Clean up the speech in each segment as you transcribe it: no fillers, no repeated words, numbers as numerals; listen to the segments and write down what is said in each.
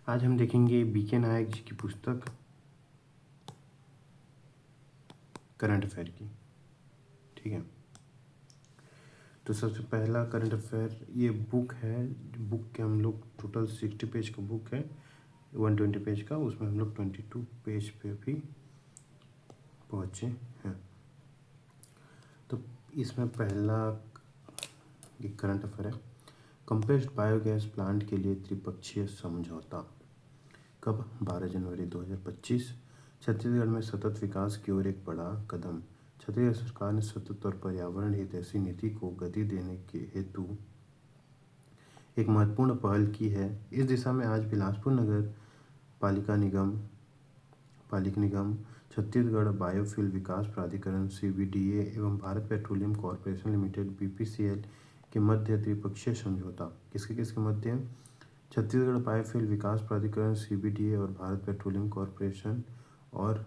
आज हम देखेंगे बीके नायक जी की पुस्तक करंट अफेयर की। ठीक है, तो सबसे पहला करंट अफेयर ये बुक है। बुक के हम लोग टोटल 60 पेज का बुक है, 120 पेज का, उसमें हम लोग 22 पेज पे भी पहुँचे हैं। तो इसमें पहला एक करंट अफेयर है, कंप्रेस्ड बायोगैस प्लांट के लिए त्रिपक्षीय समझौता। कब? 12 जनवरी 2025। छत्तीसगढ़ में सतत विकास की ओर एक बड़ा कदम। छत्तीसगढ़ सरकार ने सतत और पर्यावरण हितैषी नीति को गति देने के हेतु एक महत्वपूर्ण पहल की है। इस दिशा में आज बिलासपुर नगर पालिक निगम, छत्तीसगढ़ बायोफ्यूल विकास प्राधिकरण CBDA एवं Bharat petroleum corporation limited BPCL के मध्य त्रिपक्षीय समझौता। किसके मध्य? छत्तीसगढ़ बायोफ्यूल विकास प्राधिकरण CBDA और भारत पेट्रोलियम कॉर्पोरेशन और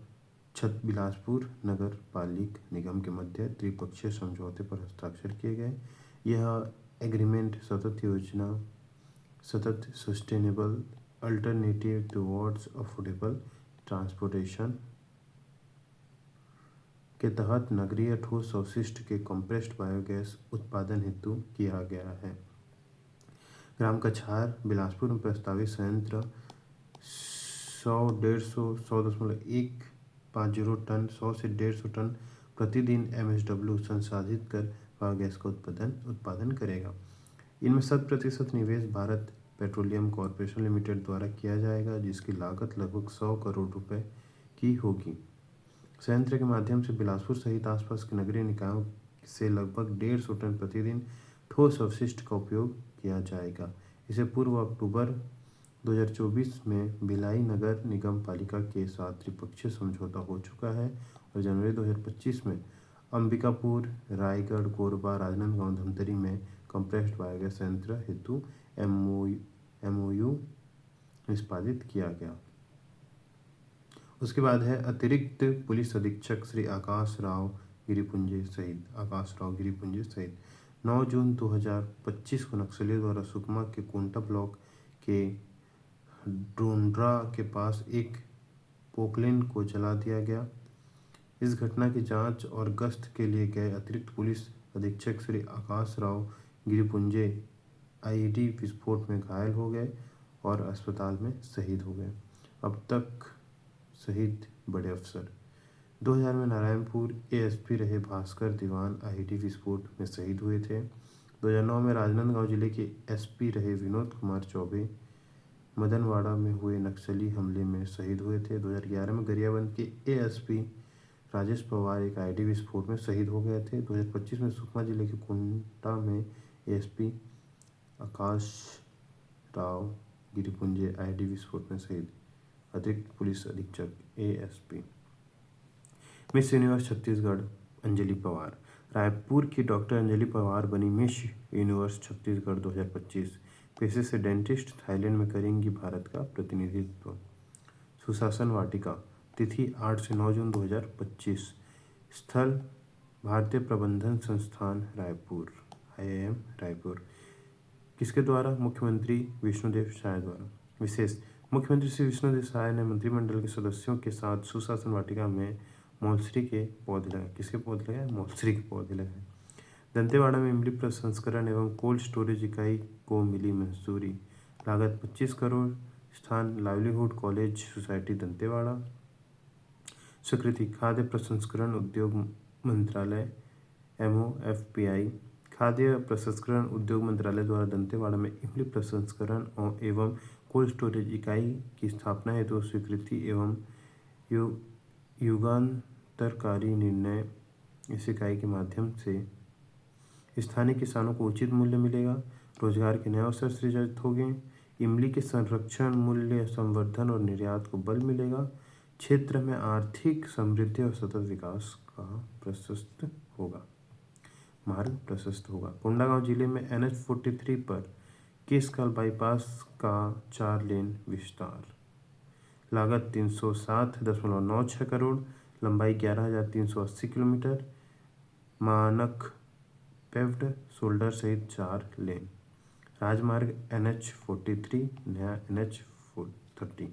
बिलासपुर नगर पालिक निगम के मध्य त्रिपक्षीय समझौते पर हस्ताक्षर किए गए। यह एग्रीमेंट सतत sustainable alternative towards affordable transportation के तहत नगरीय ठोस अवशिष्ट के कंप्रेस्ड बायोगैस उत्पादन हेतु किया गया है। ग्राम कछार बिलासपुर में प्रस्तावित संयंत्र 100.150 टन 100 से 150 टन प्रतिदिन MSW संसाधित कर बायोगैस का उत्पादन करेगा। इनमें 100% निवेश भारत पेट्रोलियम कॉर्पोरेशन लिमिटेड द्वारा किया जाएगा, जिसकी लागत लगभग 100 करोड़ रुपए की होगी। संयंत्र के माध्यम से बिलासपुर सहित आसपास के नगरीय निकायों से लगभग 150 टन प्रतिदिन ठोस अवशिष्ट का उपयोग किया जाएगा। इसे पूर्व अक्टूबर 2024 में भिलाई नगर निगम पालिका के साथ त्रिपक्षीय समझौता हो चुका है और जनवरी 2025 में अंबिकापुर, रायगढ़, कोरबा, राजनांदगांव, धमतरी में कंप्रेस्ड बायोगैस संयंत्र हेतु MOU निष्पादित किया गया। उसके बाद है अतिरिक्त पुलिस अधीक्षक श्री आकाश राव गिरिपुंजे सहित 9 जून 2025 को नक्सलियों द्वारा सुकमा के कोंटा ब्लॉक के ड्रोंड्रा के पास एक पोकलेन को जला दिया गया। इस घटना की जांच और गश्त के लिए गए अतिरिक्त पुलिस अधीक्षक श्री आकाश राव गिरिपुंजे IED विस्फोट में घायल हो गए और अस्पताल में शहीद हो गए। अब तक शहीद बड़े अफसर। 2000 में नारायणपुर ASP रहे भास्कर दीवान IED विस्फोट में शहीद हुए थे। 2009 में राजनांदगांव जिले के SP रहे विनोद कुमार चौबे मदनवाड़ा में हुए नक्सली हमले में शहीद हुए थे। 2011 में गरियाबंद के ASP राजेश पवार एक IED विस्फोट में शहीद हो गए थे। 2025 में सुकमा जिले के कोंटा में ASP आकाश राव गिरिपुंजे IED विस्फोट में शहीद। अतिरिक्त पुलिस अधीक्षक ASP। Miss universe Chhattisgarh Anjali Pawar. Raipur की डॉक्टर अंजलि पवार बनी मिस यूनिवर्स छत्तीसगढ़ 2025। पेशे से डेंटिस्ट, थाईलैंड में करेंगी भारत का प्रतिनिधित्व। सुशासन वाटिका। तिथि 8 से 9 जून 2025। स्थल भारतीय प्रबंधन संस्थान रायपुर IIM रायपुर। किसके द्वारा? मुख्यमंत्री विष्णुदेव साय द्वारा। विशेष मुख्यमंत्री श्री विष्णुदेव साय ने मंत्रिमंडल के सदस्यों के साथ सुशासन वाटिका में मौलश्री के पौधे लगाए। किसके पौधे लगाए? मौलश्री के पौधे लगाए। दंतेवाड़ा में इमली प्रसंस्करण एवं कोल्ड स्टोरेज इकाई को मिली मंजूरी। लागत 25 करोड़। स्थान लाइवलीहुड कॉलेज सोसाइटी दंतेवाड़ा। स्वीकृति खाद्य प्रसंस्करण उद्योग मंत्रालय MOFPI। खाद्य प्रसंस्करण उद्योग मंत्रालय द्वारा दंतेवाड़ा में इमली प्रसंस्करण एवं कोल्ड स्टोरेज इकाई की स्थापना हेतु स्वीकृति एवं युगांतरकारी निर्णय। इस इकाई के माध्यम से स्थानीय किसानों को उचित मूल्य मिलेगा, रोजगार के नए अवसर सृजित होंगे, इमली के संरक्षण, मूल्य संवर्धन और निर्यात को बल मिलेगा, क्षेत्र में आर्थिक समृद्धि और सतत विकास का मार्ग प्रशस्त होगा। कोंडागांव जिले में NH43 पर केसकाल बाईपास का 4 लेन विस्तार। लागत 307.96 करोड़। लंबाई 11,380 किलोमीटर। मानक पेव्ड शोल्डर सहित 4 लेन। राजमार्ग NH43 नया NH43 30।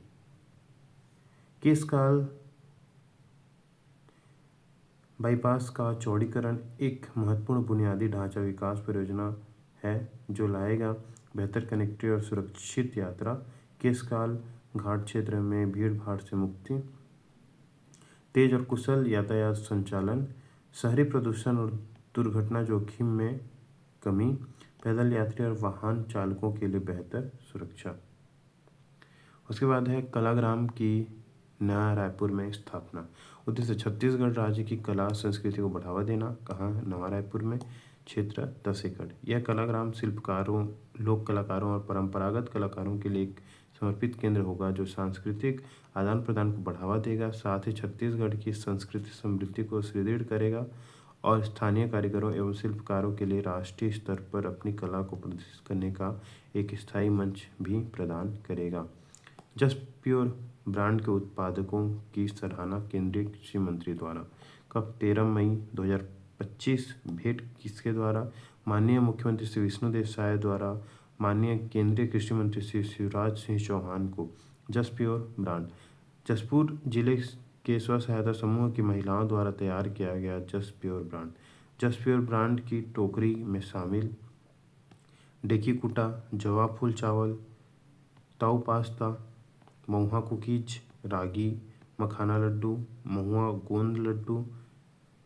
किस काल बाईपास का चौड़ीकरण एक महत्वपूर्ण बुनियादी ढांचा विकास परियोजना है जो लाएगा बेहतर कनेक्टिविटी और सुरक्षित यात्रा। किस काल घाट क्षेत्र में भीड़ भाड़ से मुक्ति, तेज और कुशल यातायात संचालन, शहरी प्रदूषण और दुर्घटना जोखिम में कमी, पैदल यात्री और वाहन चालकों के लिए बेहतर सुरक्षा। उसके बाद है कलाग्राम की नया रायपुर में स्थापना। उद्देश्य छत्तीसगढ़ राज्य की कला संस्कृति को बढ़ावा देना। कहाँ? नवा रायपुर में। क्षेत्र 10 एकड़। यह कलाग्राम शिल्पकारों, लोक कलाकारों और परंपरागत कलाकारों के लिए एक समर्पित केंद्र होगा जो सांस्कृतिक आदान प्रदान को बढ़ावा देगा, साथ ही छत्तीसगढ़ की संस्कृति समृद्धि को सुदृढ़ करेगा और स्थानीय कारीगरों एवं शिल्पकारों के लिए राष्ट्रीय स्तर पर अपनी कला को प्रदर्शित करने का एक स्थायी मंच भी प्रदान करेगा। जस्ट प्योर ब्रांड के उत्पादकों की सराहना केंद्रीय कृषि मंत्री द्वारा। कब? 13 मई 2025। भेंट किसके द्वारा? माननीय मुख्यमंत्री श्री विष्णुदेव साय द्वारा माननीय केंद्रीय कृषि मंत्री श्री शिवराज सिंह चौहान को। जस्ट प्योर ब्रांड जसपुर जिले के स्व सहायता समूह की महिलाओं द्वारा तैयार किया गया just pure brand. Just pure brand की टोकरी में शामिल डेकी कुटा, जवाब फूल चावल, ताऊ पास्ता, महुआ कुकीज, रागी मखाना लड्डू, महुआ गोंद लड्डू,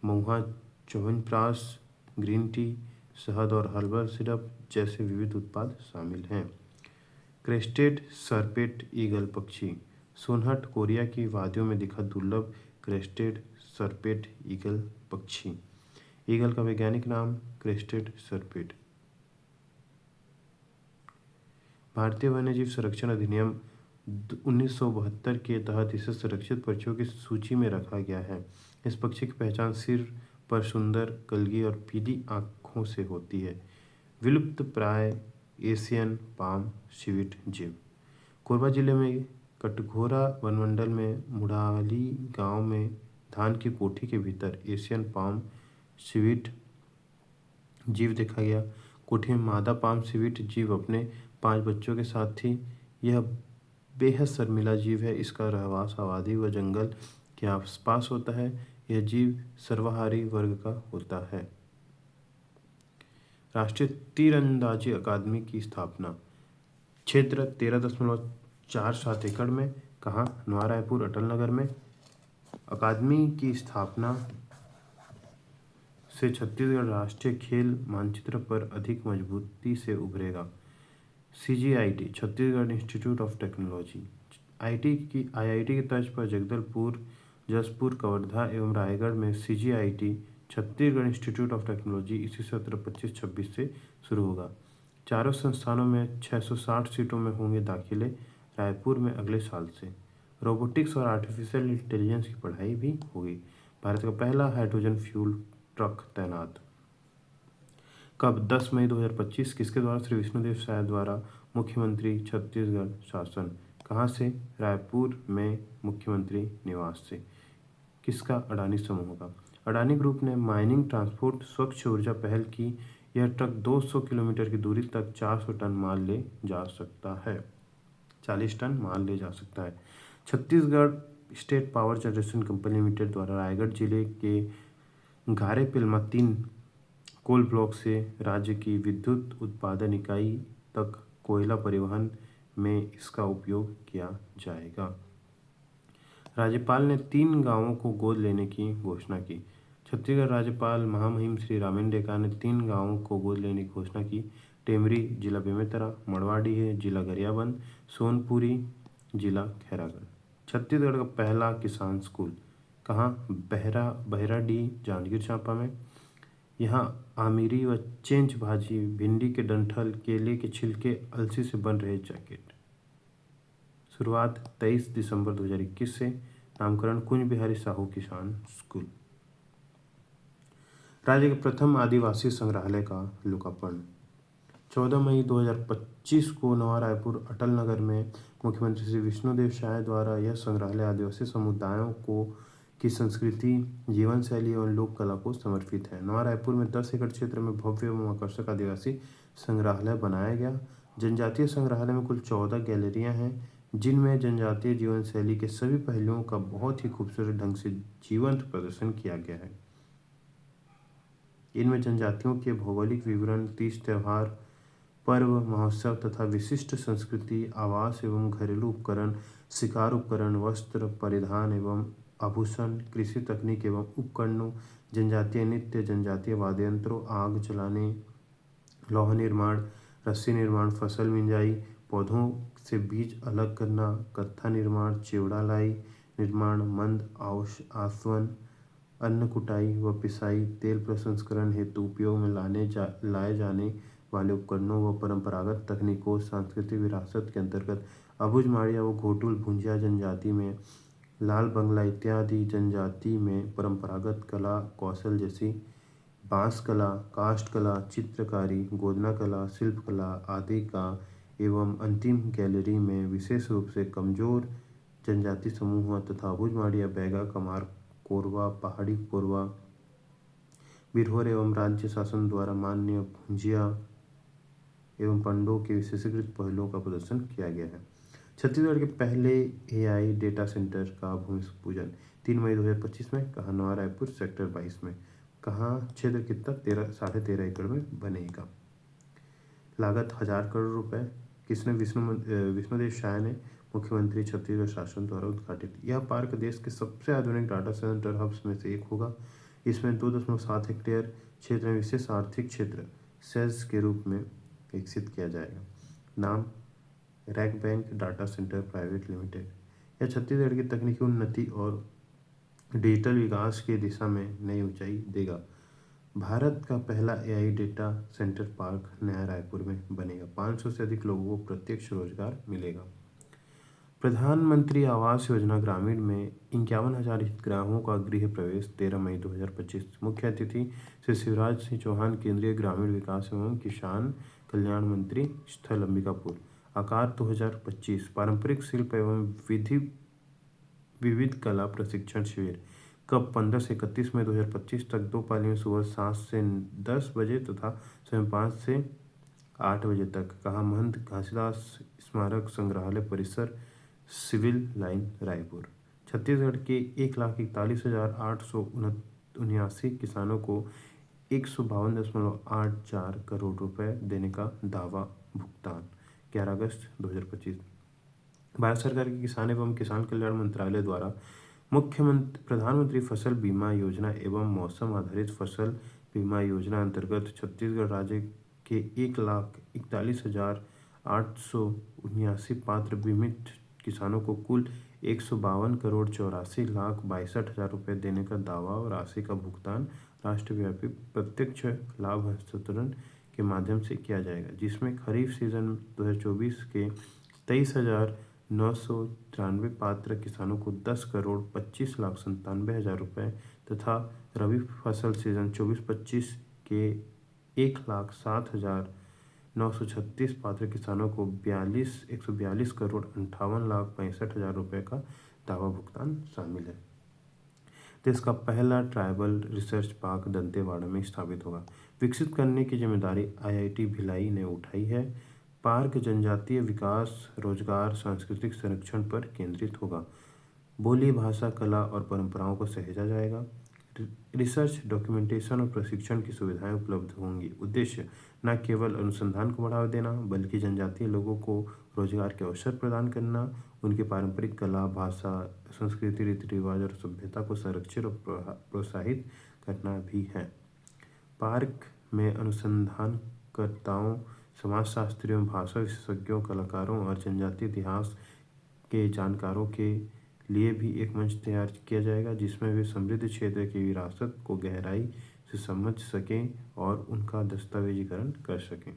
महुआ च्यवनप्राश, ग्रीन टी, शहद और हर्बल सिरप जैसे विविध उत्पाद शामिल हैं। क्रेस्टेड सरपेट ईगल पक्षी। सोनहट कोरिया की वादियों में दिखा दुर्लभ क्रेस्टेड सरपेट ईगल पक्षी। ईगल का वैज्ञानिक नाम क्रेस्टेड सरपेट। भारतीय वन्यजीव संरक्षण अधिनियम 1972 के तहत इसे सुरक्षित पक्षियों की सूची में रखा गया है। इस पक्षी की पहचान सिर पर सुंदर कलगी और पीली आँखों से होती है। विलुप्त प्राय एशियन पाम सिविट जीव। कोरबा जिले में कटघोरा वनमंडल में मुढ़ाली गांव में धान की कोठी के भीतर एशियन पाम सिविट जीव देखा गया। कोठी में मादा पाम सिविट जीव अपने 5 बच्चों के साथ थी। यह बेहद शर्मिला जीव है। इसका रहवास आबादी व जंगल के आसपास होता है। यह जीव सर्वाहारी वर्ग का होता है। राष्ट्रीय तीरंदाजी अकादमी की स्थापना। क्षेत्र 13.47 एकड़ में। कहाँ? नवा रायपुर अटल नगर में। अकादमी की स्थापना से छत्तीसगढ़ राष्ट्रीय खेल मानचित्र पर अधिक मजबूती से उभरेगा। CGIT Chhattisgarh institute of technology. IIT की तर्ज पर जगदलपुर, जसपुर, कवर्धा एवं रायगढ़ में CGIT Chhattisgarh institute of technology इसी सत्र 25-26 से शुरू होगा। चारों संस्थानों में 660 सीटों में होंगे दाखिले। रायपुर में अगले साल से रोबोटिक्स और आर्टिफिशियल इंटेलिजेंस की पढ़ाई भी होगी। भारत का पहला हाइड्रोजन फ्यूल ट्रक तैनात। कब? 10 मई 2025। किसके द्वारा? श्री विष्णुदेव साय द्वारा मुख्यमंत्री छत्तीसगढ़ शासन। कहाँ से? रायपुर में मुख्यमंत्री निवास से। किसका? अडानी समूह का। अडानी ग्रुप ने माइनिंग, ट्रांसपोर्ट, स्वच्छ ऊर्जा पहल की। यह ट्रक 200 किलोमीटर की दूरी तक 400 टन माल ले जा सकता है। 40 टन माल ले जा सकता है। Chhattisgarh state power generation company limited द्वारा रायगढ़ जिले के घारे पिल्मा 3 कोल ब्लॉक से राज्य की विद्युत उत्पादन इकाई तक कोयला परिवहन में इसका उपयोग किया जाएगा। राज्यपाल ने 3 गांवों को गोद लेने की घोषणा की। छत्तीसगढ़ राज्यपाल महामहिम श्री रामेंद्र डेका ने 3 गांवों को गोद लेने की घोषणा की। टेमरी जिला बेमेतरा, मड़वाडीह जिला गरियाबंद, सोनपुरी जिला खैरागढ़। छत्तीसगढ़ का पहला किसान स्कूल। कहाँ? बहराडीह जांजगीर चांपा में। यहाँ आमिरी व चेंच भाजी, भिंडी के डंठल, केले के छिलके, अलसी से बन रहे जैकेट। शुरुआत 23 दिसंबर 2021 से। नामकरण कुंज बिहारी साहू किसान स्कूल। राज्य के प्रथम आदिवासी संग्रहालय का लोकार्पण। 14 मई 2025 को नवा रायपुर अटल नगर में मुख्यमंत्री श्री विष्णुदेव साय द्वारा यह संग्रहालय आदिवासी समुदायों को की संस्कृति, जीवन शैली एवं लोक कला को समर्पित है। नवा रायपुर में 10 एकड़ क्षेत्र में भव्य एवं आकर्षक आदिवासी संग्रहालय बनाया गया। जनजातीय संग्रहालय में कुल 14 गैलरियां हैं। जिनमें जनजातीय जीवन शैली के सभी पहलुओं का बहुत ही खूबसूरत ढंग से जीवंत प्रदर्शन किया गया है। इनमें जनजातियों के भौगोलिक विवरण, तीज त्योहार, पर्व, महोत्सव तथा विशिष्ट संस्कृति, आवास एवं घरेलू उपकरण, शिकार उपकरण, वस्त्र परिधान एवं आभूषण, कृषि तकनीक एवं उपकरणों, जनजातीय नृत्य, जनजातीय वाद्य यंत्रों, आग जलाने, लौह निर्माण, रस्सी निर्माण, फसल मिंजाई, पौधों से बीज अलग करना, कत्था निर्माण, चिवड़ा लाई निर्माण, मंद आसवन, अन्न कुटाई व पिसाई, तेल प्रसंस्करण हेतु उपयोग में लाए जाने वाले उपकरणों व परंपरागत तकनीकों, सांस्कृतिक विरासत के अंतर्गत अबुझ माड़िया व घोटुल भुंजिया जनजाति में, लाल बंगला इत्यादि जनजाति में परंपरागत कला कौशल जैसी बांस कला, काष्ठ कला, चित्रकारी, गोदना कला, शिल्प कला आदि का एवं अंतिम गैलरी में विशेष रूप से कमजोर जनजाति समूह तथा अबुझ माड़िया, बैगा, कमार, कोरवा, पहाड़ी कोरवा, बिरहोर एवं राज्य शासन द्वारा मान्य भुंजिया एवं पंडों के विशेषीकृत पहलुओं का प्रदर्शन किया गया है। छत्तीसगढ़ के पहले AI डेटा सेंटर का भूमि पूजन 3 मई 2025 में, कहाँ? नवा रायपुर सेक्टर 22 में। कहाँ? क्षेत्र कितना? 13.5 एकड़ में बनेगा। लागत 1000 करोड़ रुपए। किसने? विष्णुदेव शाह ने, मुख्यमंत्री, छत्तीसगढ़ शासन द्वारा उद्घाटित। यह पार्क देश के सबसे आधुनिक डाटा सेंटर हब्स में से एक होगा। इसमें 2.7 हेक्टेयर क्षेत्र में विशेष आर्थिक क्षेत्र सेज के रूप में विकसित किया जाएगा। नाम? Rack bank data centre private limited. यह छत्तीसगढ़ की तकनीकी उन्नति और डिजिटल विकास की दिशा में नई ऊंचाई देगा। भारत का पहला AI डेटा सेंटर पार्क नया रायपुर में बनेगा। 500 से अधिक लोगों को प्रत्यक्ष रोजगार मिलेगा। प्रधानमंत्री आवास योजना ग्रामीण में 51,000 हितग्राहियों का गृह प्रवेश 13 मई 2025। मुख्य अतिथि श्री शिवराज सिंह चौहान, केंद्रीय ग्रामीण विकास एवं किसान कल्याण मंत्री, स्थल अंबिकापुर। आकार 2025। पारंपरिक शिल्प एवं विविध कला प्रशिक्षण शिविर। कब? 15 से 31 मई 2025 तक। 2 पालियों, सुबह 7 से 10 बजे तथा शाम 5 से 8 बजे तक। कहाँ? महंत घासीदास स्मारक संग्रहालय परिसर, सिविल लाइन, रायपुर। छत्तीसगढ़ के 1,41,879 किसानों को 152.84 करोड़ रुपए देने का दावा भुगतान। 11 अगस्त 2025। भारत सरकार के किसान एवं किसान कल्याण मंत्रालय द्वारा प्रधानमंत्री फसल बीमा योजना एवं मौसम आधारित फसल बीमा योजना अंतर्गत छत्तीसगढ़ राज्य के 1,41,879 पात्र बीमित किसानों को कुल 152,84,62,हजार रुपये देने का दावा और राशि का भुगतान राष्ट्रव्यापी प्रत्यक्ष लाभ हस्तांतरण के माध्यम से किया जाएगा, जिसमें खरीफ सीजन 2024 के 23,993 पात्र किसानों को 10,25,97,000 रुपये तथा रबी फसल सीजन 24-25 के 1,07,936 पात्र किसानों को 142,58,65,000 रुपये का दावा भुगतान शामिल है। देश का पहला ट्राइबल रिसर्च पार्क दंतेवाड़ा में स्थापित होगा। विकसित करने की जिम्मेदारी IIT भिलाई ने उठाई है। पार्क जनजातीय विकास, रोजगार, सांस्कृतिक संरक्षण पर केंद्रित होगा। बोली, भाषा, कला और परंपराओं को सहेजा जाएगा। रिसर्च, डॉक्यूमेंटेशन और प्रशिक्षण की सुविधाएं उपलब्ध होंगी। उद्देश्य न केवल अनुसंधान को बढ़ावा देना, बल्कि जनजातीय लोगों को रोजगार के अवसर प्रदान करना, उनकी पारंपरिक कला, भाषा, संस्कृति, रीति रिवाज और सभ्यता को संरक्षित और प्रोत्साहित करना भी है। पार्क में अनुसंधानकर्ताओं, समाजशास्त्रियों, भाषा विशेषज्ञों, कलाकारों और जनजातीय इतिहास के जानकारों के लिए भी एक मंच तैयार किया जाएगा, जिसमें वे समृद्ध क्षेत्र की विरासत को गहराई से समझ सकें और उनका दस्तावेजीकरण कर सकें।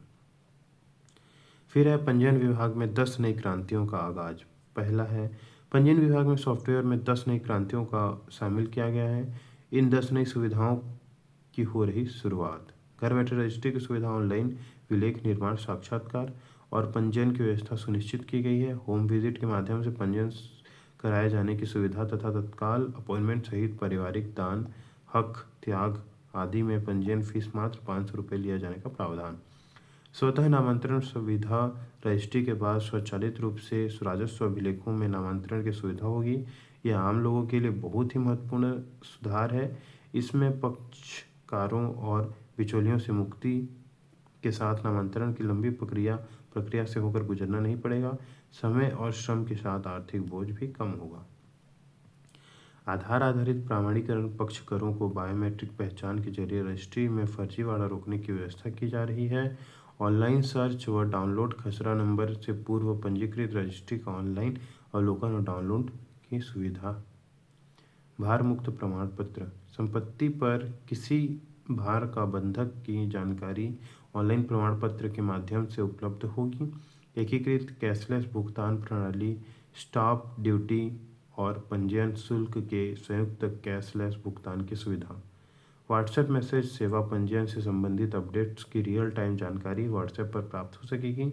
फिर है पंजीयन विभाग में 10 नई क्रांतियों का आगाज। पहला है, पंजीयन विभाग में सॉफ्टवेयर में 10 नई क्रांतियों का शामिल किया गया है। इन 10 नई सुविधाओं की हो रही शुरुआत। घर बैठे रजिस्ट्री की सुविधा, ऑनलाइन विलेख निर्माण, साक्षात्कार और पंजीयन की व्यवस्था सुनिश्चित की गई है। होम विजिट के माध्यम से पंजीयन कराए जाने की सुविधा तथा तत्काल अपॉइंटमेंट सहित पारिवारिक दान, हक, त्याग आदि में पंजीयन फीस मात्र 500 रुपये लिया जाने का प्रावधान। स्वतः नामांतरण सुविधा रजिस्ट्री के बाद स्वचालित रूप से राजस्व अभिलेखों में नामांतरण की सुविधा होगी। यह आम लोगों के लिए बहुत ही महत्वपूर्ण सुधार है। इसमें पक्षकारों और बिचौलियों से मुक्ति के साथ नामांतरण की लंबी प्रक्रिया से होकर गुजरना नहीं पड़ेगा। समय और श्रम के साथ आर्थिक बोझ भी कम होगा। आधार आधारित प्रमाणीकरण पक्षकारों को बायोमेट्रिक पहचान के जरिए रजिस्ट्री में फर्जीवाड़ा रोकने की व्यवस्था की जा रही है। ऑनलाइन सर्च व डाउनलोड खसरा नंबर से पूर्व पंजीकृत रजिस्ट्री का ऑनलाइन अवलोकन और डाउनलोड की सुविधा। भार मुक्त प्रमाण पत्र संपत्ति पर किसी भार का बंधक की जानकारी ऑनलाइन प्रमाण पत्र के माध्यम से उपलब्ध होगी। एकीकृत कैशलेस भुगतान प्रणाली स्टाम्प ड्यूटी और पंजीयन शुल्क के संयुक्त कैशलेस भुगतान की सुविधा। व्हाट्सएप मैसेज सेवा पंजीयन से संबंधित अपडेट्स की रियल टाइम जानकारी व्हाट्सएप पर प्राप्त हो सकेगी।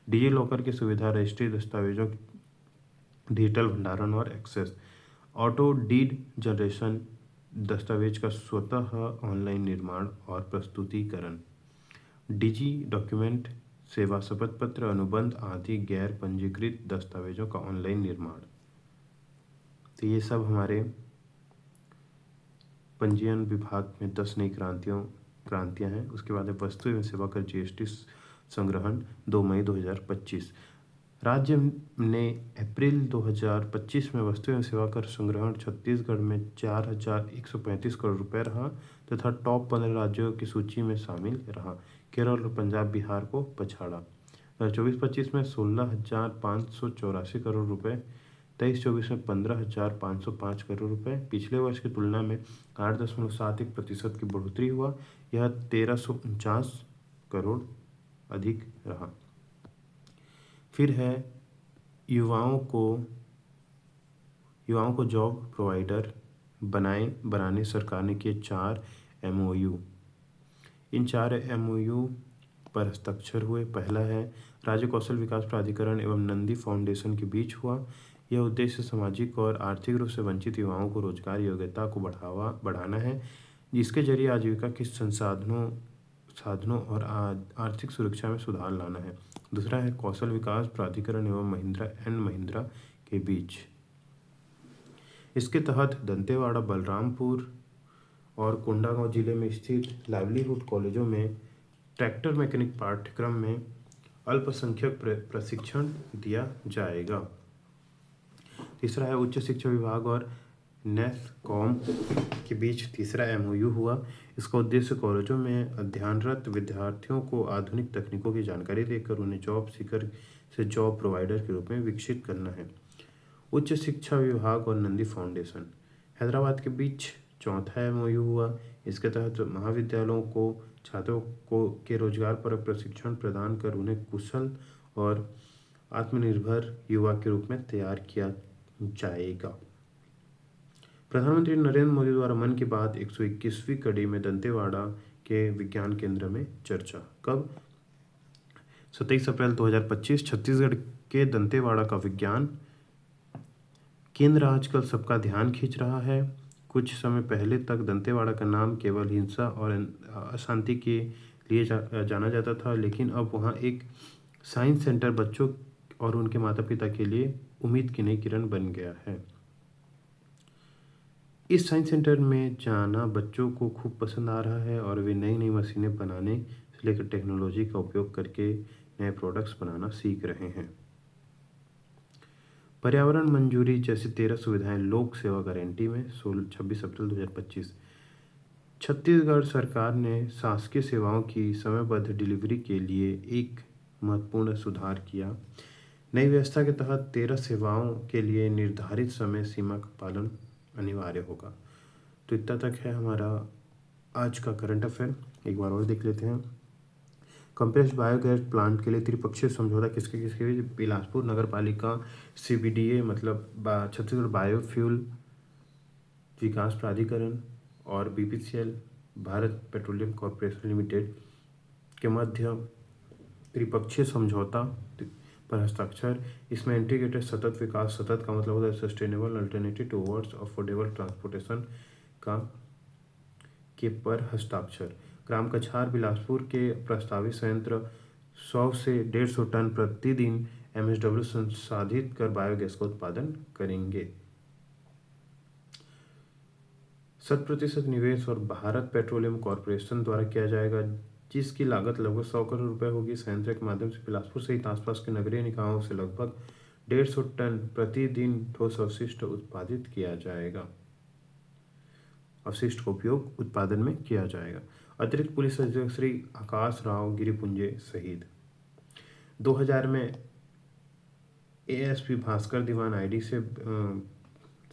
डिजी लॉकर की सुविधा रजिस्ट्री दस्तावेजों डिजिटल भंडारण और एक्सेस। ऑटो डीड जनरेशन दस्तावेज का स्वतः ऑनलाइन निर्माण और प्रस्तुतिकरण। डिजी डॉक्यूमेंट सेवा शपथ पत्र अनुबंध आदि गैर पंजीकृत दस्तावेजों का ऑनलाइन निर्माण। तो ये सब हमारे पंजीयन विभाग में 10 नई क्रांतियां हैं। उसके बाद है वस्तु एवं सेवा कर जीएसटी संग्रहण 2 मई 2025। राज्य ने अप्रैल 2025 में वस्तु एवं सेवा कर संग्रहण छत्तीसगढ़ में 4,135 करोड़ रुपए रहा तथा टॉप 15 राज्यों की सूची में शामिल रहा। केरल और पंजाब बिहार को पछाड़ा। 2024-25 में 16,584 करोड़ रुपए, 23-24 में 15,505 करोड़ रुपए। पिछले वर्ष की तुलना में 8.71% की बढ़ोतरी हुआ। यह 1,349 करोड़ अधिक रहा। फिर है युवाओं को जॉब प्रोवाइडर बनाने सरकार ने किए 4 MOU। इन 4 MOU पर हस्ताक्षर हुए। पहला है राज्य कौशल विकास प्राधिकरण एवं नंदी फाउंडेशन के बीच हुआ। यह उद्देश्य सामाजिक और आर्थिक रूप से वंचित युवाओं को रोजगार योग्यता को बढ़ाना है, जिसके जरिए आजीविका के साधनों और आर्थिक सुरक्षा में सुधार लाना है। दूसरा है कौशल विकास प्राधिकरण एवं महिंद्रा के बीच। इसके तहत दंतेवाड़ा, बलरामपुर और कोंडागांव जिले में स्थित लाइवलीहुड कॉलेजों में ट्रैक्टर मैकेनिक पाठ्यक्रम में अल्पसंख्यक प्रशिक्षण दिया जाएगा। तीसरा है उच्च शिक्षा विभाग और नेस्कॉम के बीच तीसरा MOU हुआ। इसका उद्देश्य कॉलेजों में अध्ययनरत विद्यार्थियों को आधुनिक तकनीकों की जानकारी देकर उन्हें जॉब सीकर से जॉब प्रोवाइडर के रूप में विकसित करना है। उच्च शिक्षा विभाग और नंदी फाउंडेशन हैदराबाद के बीच चौथा MOU हुआ। इसके तहत महाविद्यालयों को छात्रों के रोजगार पर प्रशिक्षण प्रदान कर उन्हें कुशल और आत्मनिर्भर युवा के रूप में तैयार किया जाएगा। प्रधानमंत्री नरेंद्र मोदी द्वारा मन की बात 121वीं कड़ी में दंतेवाड़ा के विज्ञान केंद्र में चर्चा। कब? 27 अप्रैल 2025। छत्तीसगढ़ के दंतेवाड़ा का विज्ञान केंद्र आजकल सबका ध्यान खींच रहा है। कुछ समय पहले तक दंतेवाड़ा का नाम केवल हिंसा और अशांति के लिए जाना जाता था, लेकिन अब वहाँ एक साइंस सेंटर बच्चों और उनके माता पिता के लिए उम्मीद की नई किरण बन गया है। इस साइंस सेंटर में जाना बच्चों को खूब पसंद आ रहा है और वे नई नई मशीनें बनाने से लेकर टेक्नोलॉजी का उपयोग करके नए प्रोडक्ट्स बनाना सीख रहे हैं। पर्यावरण मंजूरी जैसी 13 सुविधाएं लोक सेवा गारंटी में 26 अप्रैल 2025। छत्तीसगढ़ सरकार ने शासकीय सेवाओं की समयबद्ध डिलीवरी के लिए एक महत्वपूर्ण सुधार किया। नई व्यवस्था के तहत 13 सेवाओं के लिए निर्धारित समय सीमा का पालन अनिवार्य होगा। तो इतना तक है हमारा आज का करंट अफेयर। एक बार और देख लेते हैं। कंप्रेस्ड बायोगैस प्लांट के लिए त्रिपक्षीय समझौता किसके बीच? बिलासपुर नगर पालिका, CBDA मतलब छत्तीसगढ़ बायोफ्यूल विकास प्राधिकरण और BPCL Bharat petroleum corporation limited के मध्य त्रिपक्षीय समझौता पर हस्ताक्षर। इसमें इंटीग्रेटेड सतत विकास, सतत का मतलब होता है sustainable alternative towards affordable transportation के पर हस्ताक्षर। ग्राम कछार बिलासपुर के प्रस्तावित संयंत्र 100 से 150 टन प्रतिदिन MSW संसाधित कर बायोगैस का उत्पादन करेंगे। 100% निवेश और भारत पेट्रोलियम कॉरपोरेशन द्वारा किया जाएगा, जिसकी लागत लगभग 100 करोड़ रुपए होगी। संयंत्र के माध्यम से बिलासपुर सहित आसपास के नगरीय निकायों से लगभग 150 टन प्रतिदिन ठोस अवशिष्ट उत्पादित किया जाएगा। अवशिष्ट का उपयोग उत्पादन में किया जाएगा। अतिरिक्त पुलिस अधीक्षक श्री आकाश राव गिरिपुंजे शहीद। 2000 में ASP भास्कर दीवान ID से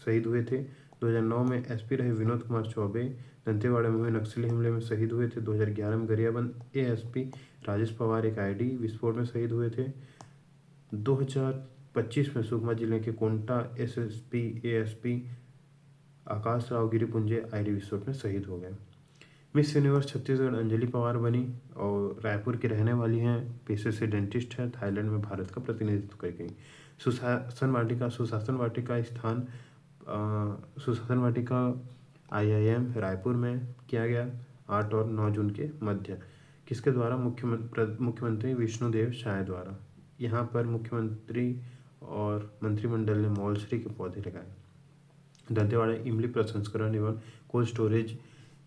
शहीद हुए थे। 2009 में SP रहे विनोद कुमार चौबे दंतेवाड़ा में हुए नक्सली हमले में शहीद हुए थे। 2011 में गरियाबंद ASP राजेश पवार एक ID विस्फोट में शहीद हुए थे। 2025 में सुकमा जिले के कोंटा SSP ASP आकाश राव गिरिपुंजे ID विस्फोट में शहीद हो गए। मिस यूनिवर्स छत्तीसगढ़ अंजलि पवार बनी और रायपुर की रहने वाली हैं। पेशे से डेंटिस्ट है। थाईलैंड में भारत का प्रतिनिधित्व कर गई। सुशासन वाटिका IIM रायपुर में किया गया 8 और 9 जून के मध्य। किसके द्वारा? मुख्यमंत्री विष्णुदेव साय द्वारा। यहाँ पर मुख्यमंत्री और मंत्रिमंडल ने मौलश्री के पौधे लगाए। दंतेवाड़ा इमली प्रसंस्करण एवं कोल्ड स्टोरेज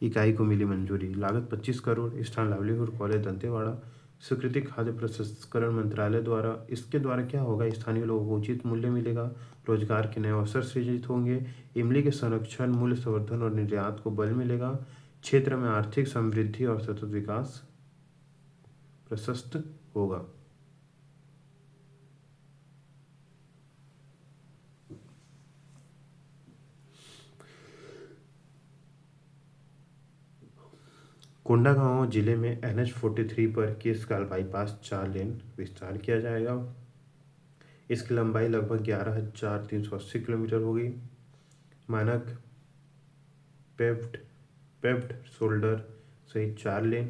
इकाई को मिली मंजूरी। लागत 25 करोड़। स्थान लाइवलीहुड कॉलेज दंतेवाड़ा। स्वीकृति खाद्य प्रसंस्करण मंत्रालय द्वारा। इसके द्वारा क्या होगा? स्थानीय लोगों को उचित मूल्य मिलेगा, रोजगार के नए अवसर सृजित होंगे, इमली के संरक्षण, मूल्य संवर्धन और निर्यात को बल मिलेगा, क्षेत्र में आर्थिक समृद्धि और सतत विकास प्रशस्त होगा। कोंडागांव जिले में NH43 पर केसकाल बाईपास 4 लेन विस्तार किया जाएगा। इसकी लंबाई लगभग 11,380 किलोमीटर होगी। मानक पेव्ड शोल्डर सहित 4 लेन।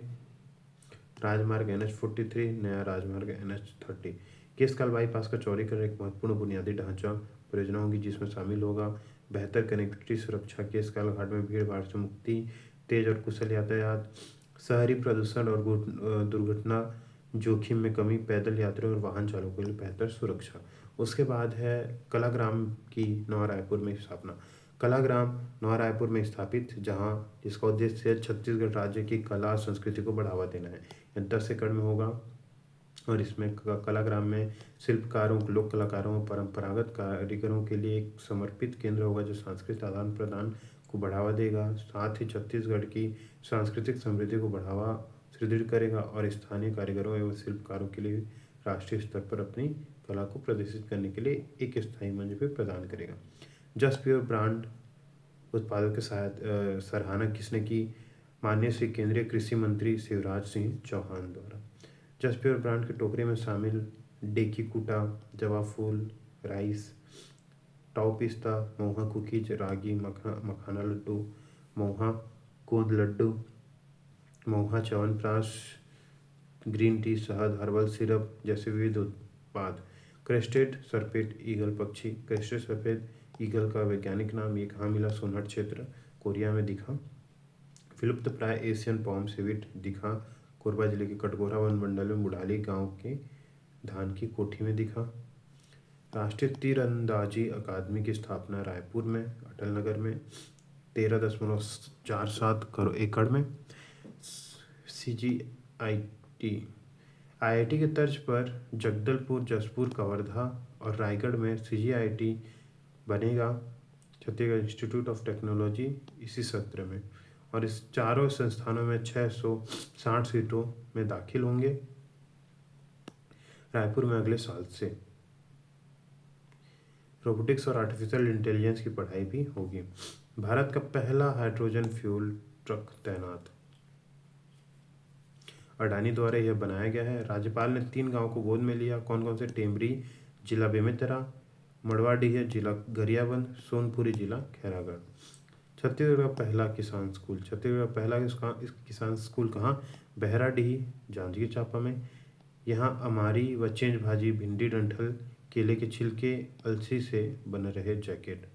राजमार्ग NH43, नया राजमार्ग NH30। केसकाल बाईपास का चौड़ीकरण एक महत्वपूर्ण बुनियादी ढांचा परियोजना होगी, जिसमें शामिल होगा बेहतर कनेक्टिविटी, सुरक्षा, केसकाल घाट में भीड़ भाड़ से मुक्ति, तेज और कुशल यातायात, शहरी प्रदूषण और दुर्घटना जोखिम में कमी, पैदल यात्रियों और वाहन चालकों के लिए बेहतर सुरक्षा। उसके बाद है कलाग्राम की नवा रायपुर में स्थापना। कलाग्राम नवा रायपुर में स्थापित, जहां जिसका उद्देश्य छत्तीसगढ़ राज्य की कला संस्कृति को बढ़ावा देना है। यह 10 एकड़ में होगा और इसमें कलाग्राम में शिल्पकारों, लोक कलाकारों और परंपरागत कारीगरों के लिए एक समर्पित केंद्र होगा, जो सांस्कृतिक आदान प्रदान को बढ़ावा देगा, साथ ही छत्तीसगढ़ की सांस्कृतिक समृद्धि को बढ़ावा सुदृढ़ करेगा और स्थानीय कारीगरों एवं शिल्पकारों के लिए राष्ट्रीय स्तर पर अपनी कला को प्रदर्शित करने के लिए एक स्थायी मंच भी प्रदान करेगा। जस्ट प्योर ब्रांड उत्पादों के सराहना किसने की? माननीय श्री केंद्रीय कृषि मंत्री शिवराज सिंह चौहान द्वारा। जस्ट प्योर ब्रांड के टोकरे में शामिल डेकी कूटा, जवा फूल, राइस, टाउ पिस्ता, मोहा कुकीज, रागी मखाना लड्डू, मोहा गोंद लड्डू, मोहा च्यवनप्राश, ग्रीन टी, शहद, हर्बल सिरप जैसे विविध उत्पाद। क्रेस्टेड सरपेट ईगल पक्षी। क्रेस्टेड सफेद ईगल का वैज्ञानिक नाम ये कहाँ मिला? सोनहट क्षेत्र, कोरिया में दिखा। विलुप्त प्राय एशियन पॉम सिविट दिखा कोरबा जिले के कटघोरा वन मंडल में बुढ़ाली गांव के धान की कोठी में दिखा। राष्ट्रीय तीरंदाजी अकादमी की स्थापना रायपुर में, अटल नगर में 13.47 एकड़ में। IIT के तर्ज पर जगदलपुर, जसपुर, कवर्धा और रायगढ़ में CGIT बनेगा, छत्तीसगढ़ इंस्टीट्यूट ऑफ टेक्नोलॉजी, इसी सत्र में। और इस चारों संस्थानों में 660 सीटों में दाखिल होंगे रायपुर में अगले साल से। रोबोटिक्स और आर्टिफिशियल इंटेलिजेंस की पढ़ाई भी होगी। भारत का पहला हाइड्रोजन फ्यूल ट्रक तैनात, अडानी द्वारा यह बनाया गया है। राज्यपाल ने 3 गांव को गोद में लिया। कौन कौन से? टेमरी जिला बेमेतरा, मड़वाडीह जिला गरियाबंद, सोनपुरी जिला खैरागढ़। छत्तीसगढ़ का पहला किसान स्कूल। छत्तीसगढ़ का पहला किसान स्कूल कहाँ? बहराडीह, जांजगीर चांपा में। यहाँ अमारी व चेंज भाजी, भिंडी, डंठल, केले के छिलके, अलसी से बने रहे जैकेट।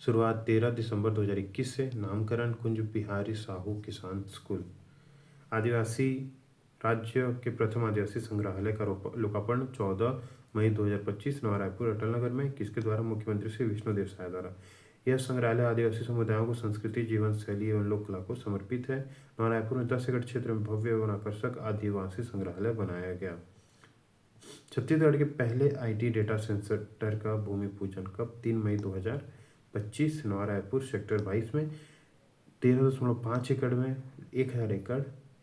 शुरुआत 13 दिसंबर 2021 से। नामकरण कुंज बिहारी साहू किसान स्कूल। आदिवासी राज्य के प्रथम आदिवासी संग्रहालय का लोकार्पण 14 मई 2025 नवा रायपुर अटल नगर में किसके द्वारा? मुख्यमंत्री श्री विष्णुदेव साय द्वारा। यह संग्रहालय आदिवासी समुदायों को संस्कृति, जीवन शैली एवं लोक कला को समर्पित है। नवा रायपुर में 10 एकड़ क्षेत्र में भव्य एवं आकर्षक आदिवासी संग्रहालय बनाया गया। छत्तीसगढ़ के पहले IT डेटा सेंटर का भूमि पूजन कब? 3 मई 2025 नवा रायपुर सेक्टर 22 में 13.5 एकड़ में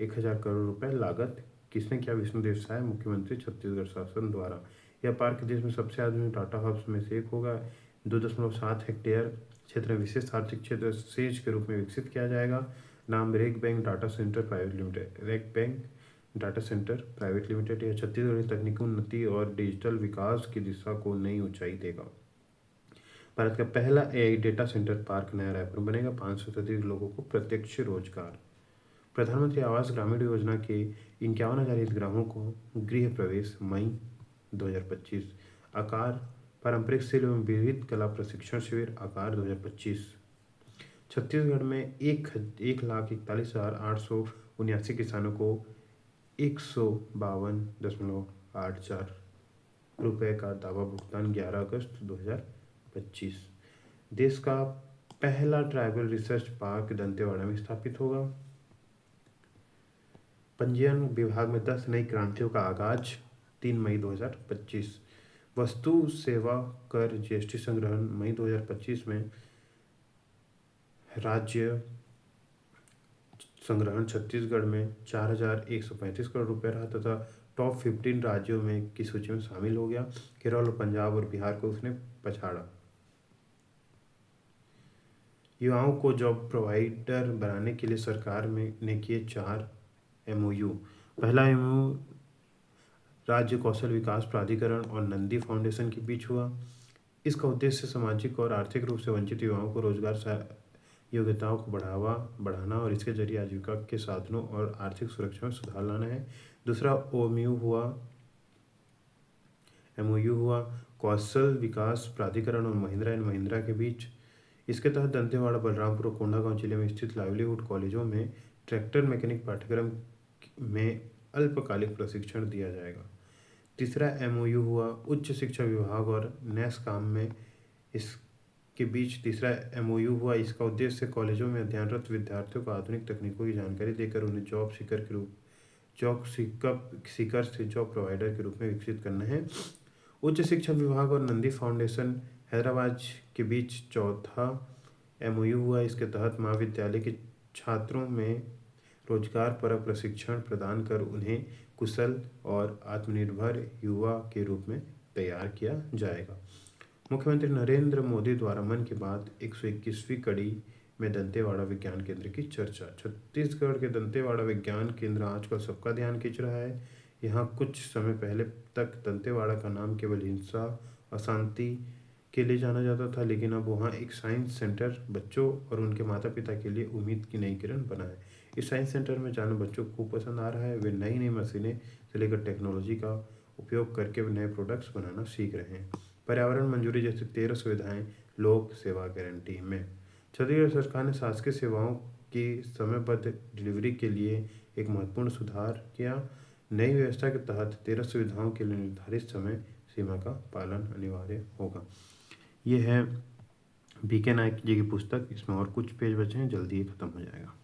1000 करोड़ रुपए लागत। किसने किया? विष्णुदेव साय, मुख्यमंत्री छत्तीसगढ़ शासन द्वारा। यह पार्क देश में सबसे आधुनिक डाटा हब्स में से एक होगा। 2.7 हेक्टेयर क्षेत्र में विशेष आर्थिक क्षेत्र सेज के रूप में विकसित किया जाएगा। नाम Rack Bank data centre private limited. Rack Bank data centre private limited. यह छत्तीसगढ़ की तकनीकी उन्नति और डिजिटल विकास की दिशा को नई ऊंचाई देगा। भारत का पहला AI डेटा सेंटर पार्क नया रायपुर में बनेगा। 500 से अधिक लोगों को प्रत्यक्ष रोजगार। प्रधानमंत्री आवास ग्रामीण योजना के 51,000 हितग्राहियों को गृह प्रवेश मई 2025। आकार पारंपरिक शिल्प एवं विविध कला प्रशिक्षण शिविर आकार 2025। छत्तीसगढ़ में 1,41,879 किसानों को 152.84 रुपये का दावा भुगतान 11 अगस्त 2025। देश का पहला ट्राइबल रिसर्च पार्क दंतेवाड़ा में स्थापित होगा। पंजीयन विभाग में 10 नई क्रांतियों का आगाज 3 मई 2025। वस्तु सेवा कर GST संग्रहण मई 2025 में राज्य संग्रहण छत्तीसगढ़ में 4,135 करोड़ रुपए रहा तथा टॉप 15 राज्यों में की सूची में शामिल हो गया। केरल और पंजाब और बिहार को उसने पछाड़ा। युवाओं को जॉब प्रोवाइडर बनाने के लिए सरकार ने किए 4 MOU। पहला MOU राज्य कौशल विकास प्राधिकरण और नंदी फाउंडेशन के बीच हुआ। इसका उद्देश्य सामाजिक और आर्थिक रूप से वंचित युवाओं को रोजगार योग्यताओं को बढ़ाना और इसके जरिए आजीविका के साधनों और आर्थिक सुरक्षा में सुधार लाना है। दूसरा MOU हुआ कौशल विकास प्राधिकरण और महिंद्रा एंड महिंद्रा के बीच। इसके तहत दंतेवाड़ा, बलरामपुर और कोंडागांव जिले में स्थित लाइवलीहुड कॉलेजों में ट्रैक्टर मैकेनिक पाठ्यक्रम में अल्पकालिक प्रशिक्षण दिया जाएगा। तीसरा MOU हुआ उच्च शिक्षा विभाग और NASSCOM में इसके बीच। तीसरा MOU हुआ। इसका उद्देश्य कॉलेजों में अध्ययनरत विद्यार्थियों को आधुनिक तकनीकों की जानकारी देकर उन्हें जॉब सीकर से जॉब प्रोवाइडर के रूप में विकसित करना है। उच्च शिक्षा विभाग और नंदी फाउंडेशन हैदराबाद के बीच चौथा MOU हुआ। इसके तहत महाविद्यालय के छात्रों में रोजगार परक प्रशिक्षण प्रदान कर उन्हें कुशल और आत्मनिर्भर युवा के रूप में तैयार किया जाएगा। मुख्यमंत्री नरेंद्र मोदी द्वारा मन की बात 121वीं कड़ी में दंतेवाड़ा विज्ञान केंद्र की चर्चा। छत्तीसगढ़ के दंतेवाड़ा विज्ञान केंद्र आजकल सबका ध्यान खींच रहा है। यहाँ कुछ समय पहले तक दंतेवाड़ा का नाम केवल हिंसा अशांति के लिए जाना जाता था, लेकिन अब वहाँ एक साइंस सेंटर बच्चों और उनके माता पिता के लिए उम्मीद की नई किरण बना है। इस साइंस सेंटर में जाना बच्चों को खूब पसंद आ रहा है। वे नई नई मशीनें से लेकर टेक्नोलॉजी का उपयोग करके नए प्रोडक्ट्स बनाना सीख रहे हैं। पर्यावरण मंजूरी जैसी 13 सुविधाएं लोक सेवा गारंटी में। छत्तीसगढ़ सरकार ने शासकीय सेवाओं की समयबद्ध डिलीवरी के लिए एक महत्वपूर्ण सुधार किया। नई व्यवस्था के तहत 13 सुविधाओं के लिए निर्धारित समय सीमा का पालन अनिवार्य होगा। ये है BK नायक जी की पुस्तक। इसमें और कुछ पेज बचे हैं, जल्दी ही खत्म हो जाएगा।